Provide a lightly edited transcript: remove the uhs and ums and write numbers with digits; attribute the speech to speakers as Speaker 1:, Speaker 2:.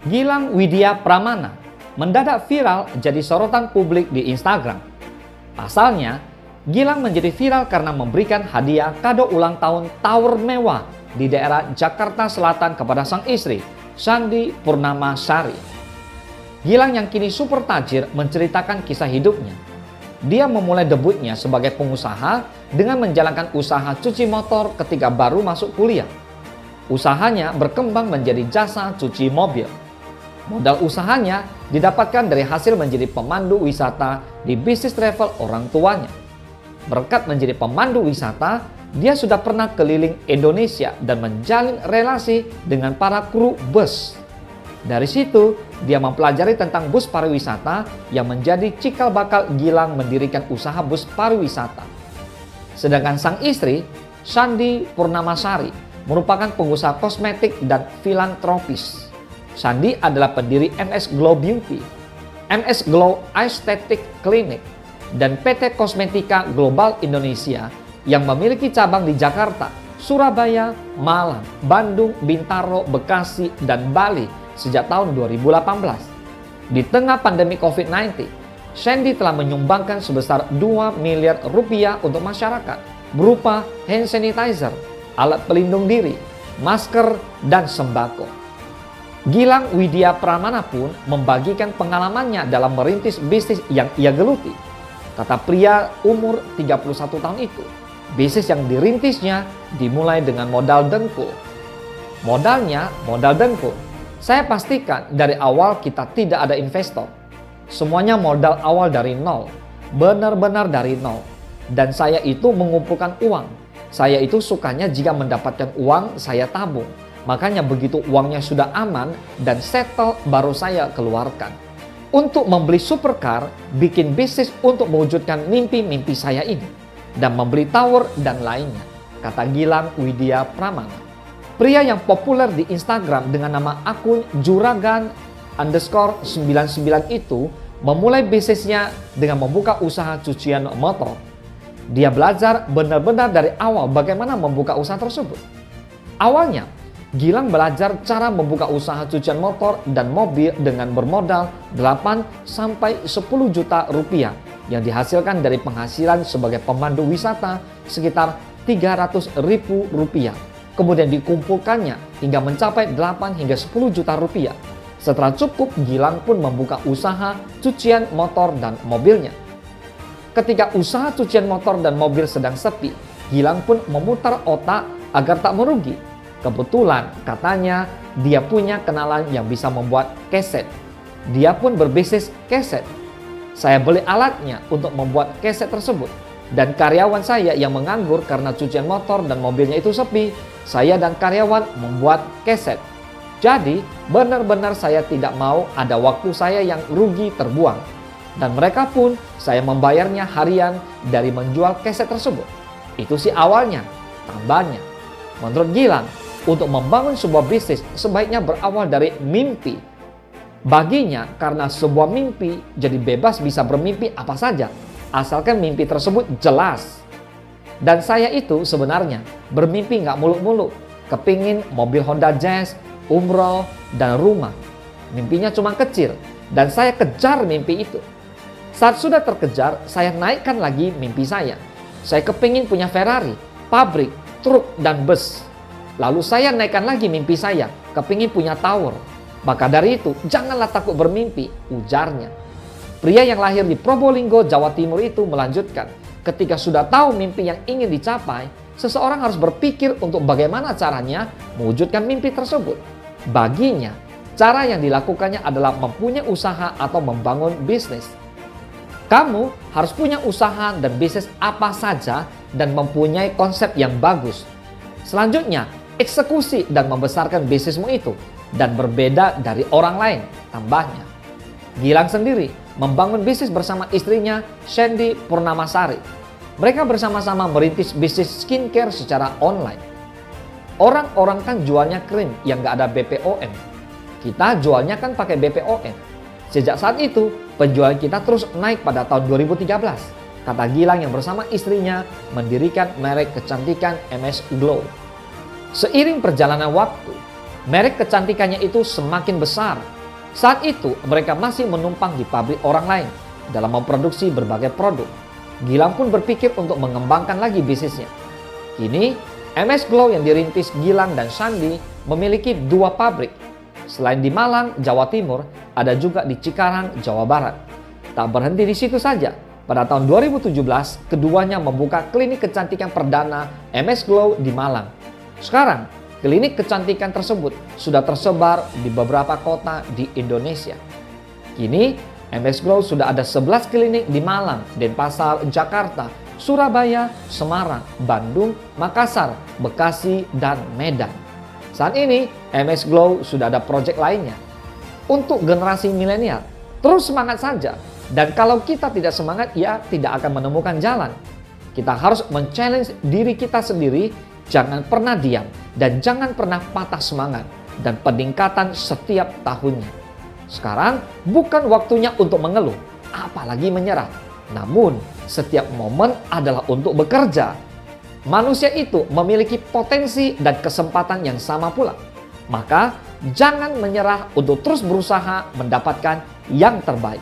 Speaker 1: Gilang Widya Pramana mendadak viral jadi sorotan publik di Instagram. Pasalnya, Gilang menjadi viral karena memberikan hadiah kado ulang tahun tower mewah di daerah Jakarta Selatan kepada sang istri, Shandy Purnamasari. Gilang yang kini super tajir menceritakan kisah hidupnya. Dia memulai debutnya sebagai pengusaha dengan menjalankan usaha cuci motor ketika baru masuk kuliah. Usahanya berkembang menjadi jasa cuci mobil. Modal usahanya didapatkan dari hasil menjadi pemandu wisata di bisnis travel orang tuanya. Berkat menjadi pemandu wisata, dia sudah pernah keliling Indonesia dan menjalin relasi dengan para kru bus. Dari situ, dia mempelajari tentang bus pariwisata yang menjadi cikal bakal Gilang mendirikan usaha bus pariwisata. Sedangkan sang istri, Shandy Purnamasari, merupakan pengusaha kosmetik dan filantropis. Shandy adalah pendiri MS Glow Beauty, MS Glow Aesthetic Clinic, dan PT Kosmetika Global Indonesia yang memiliki cabang di Jakarta, Surabaya, Malang, Bandung, Bintaro, Bekasi, dan Bali sejak tahun 2018. Di tengah pandemi COVID-19, Shandy telah menyumbangkan sebesar 2 miliar rupiah untuk masyarakat berupa hand sanitizer, alat pelindung diri, masker, dan sembako. Gilang Widya Pramana pun membagikan pengalamannya dalam merintis bisnis yang ia geluti. Kata pria umur 31 tahun itu, bisnis yang dirintisnya dimulai dengan modal dengkul. Modalnya modal dengkul. Saya pastikan dari awal kita tidak ada investor. Semuanya modal awal dari nol, benar-benar dari nol. Dan saya itu mengumpulkan uang. Saya itu sukanya jika mendapatkan uang, saya tabung. Makanya begitu uangnya sudah aman dan settle, baru saya keluarkan. Untuk membeli supercar, bikin bisnis untuk mewujudkan mimpi-mimpi saya ini. Dan membeli tower dan lainnya, kata Gilang Widya Pramana. Pria yang populer di Instagram dengan nama akun Juragan_99 itu memulai bisnisnya dengan membuka usaha cucian motor. Dia belajar benar-benar dari awal bagaimana membuka usaha tersebut. Awalnya, Gilang belajar cara membuka usaha cucian motor dan mobil dengan bermodal 8-10 juta rupiah yang dihasilkan dari penghasilan sebagai pemandu wisata sekitar 300.000 rupiah. Kemudian dikumpulkannya hingga mencapai 8 hingga 10 juta rupiah. Setelah cukup, Gilang pun membuka usaha cucian motor dan mobilnya. Ketika usaha cucian motor dan mobil sedang sepi, Gilang pun memutar otak agar tak merugi. Kebetulan katanya dia punya kenalan yang bisa membuat keset. Dia pun berbisnis keset. Saya beli alatnya untuk membuat keset tersebut. Dan karyawan saya yang menganggur karena cucian motor dan mobilnya itu sepi, saya dan karyawan membuat keset. Jadi benar-benar saya tidak mau ada waktu saya yang rugi terbuang. Dan mereka pun saya membayarnya harian dari menjual keset tersebut. Itu sih awalnya, tambahnya. Menurut Gilang, untuk membangun sebuah bisnis sebaiknya berawal dari mimpi. Baginya, karena sebuah mimpi, jadi bebas bisa bermimpi apa saja, asalkan mimpi tersebut jelas. Dan saya itu sebenarnya bermimpi nggak muluk-muluk, kepingin mobil Honda Jazz, umroh, dan rumah. Mimpinya cuma kecil, dan saya kejar mimpi itu. Saat sudah terkejar, saya naikkan lagi mimpi saya. Saya kepingin punya Ferrari, pabrik, truk, dan bus. Lalu saya naikkan lagi mimpi saya, kepingin punya tower. Maka dari itu, janganlah takut bermimpi, ujarnya. Pria yang lahir di Probolinggo, Jawa Timur itu melanjutkan, ketika sudah tahu mimpi yang ingin dicapai, seseorang harus berpikir untuk bagaimana caranya mewujudkan mimpi tersebut. Baginya, cara yang dilakukannya adalah mempunyai usaha atau membangun bisnis. Kamu harus punya usaha dan bisnis apa saja dan mempunyai konsep yang bagus. Selanjutnya, eksekusi dan membesarkan bisnismu itu dan berbeda dari orang lain, tambahnya. Gilang sendiri membangun bisnis bersama istrinya Shandy Purnamasari. Mereka bersama-sama merintis bisnis skincare secara online. Orang-orang kan jualnya krim yang gak ada BPOM. Kita jualnya kan pakai BPOM. Sejak saat itu, penjualan kita terus naik pada tahun 2013. Kata Gilang yang bersama istrinya mendirikan merek kecantikan MS Glow. Seiring perjalanan waktu, merek kecantikannya itu semakin besar Saat itu mereka masih menumpang di pabrik orang lain dalam memproduksi berbagai produk. Gilang pun berpikir untuk mengembangkan lagi bisnisnya. Kini MS Glow yang dirintis Gilang dan Sandi memiliki 2 pabrik. Selain di Malang, Jawa Timur, ada juga di Cikarang, Jawa Barat. Tak berhenti di situ saja. Pada tahun 2017, keduanya membuka klinik kecantikan perdana MS Glow di Malang. Sekarang, klinik kecantikan tersebut sudah tersebar di beberapa kota di Indonesia. Kini, MS Glow sudah ada 11 klinik di Malang, Denpasar, Jakarta, Surabaya, Semarang, Bandung, Makassar, Bekasi, dan Medan. Saat ini, MS Glow sudah ada proyek lainnya. Untuk generasi milenial, terus semangat saja. Dan kalau kita tidak semangat, ya tidak akan menemukan jalan. Kita harus men-challenge diri kita sendiri, jangan pernah diam, dan jangan pernah patah semangat, dan peningkatan setiap tahunnya. Sekarang bukan waktunya untuk mengeluh, apalagi menyerah. Namun, setiap momen adalah untuk bekerja. Manusia itu memiliki potensi dan kesempatan yang sama pula. Maka, jangan menyerah untuk terus berusaha mendapatkan yang terbaik.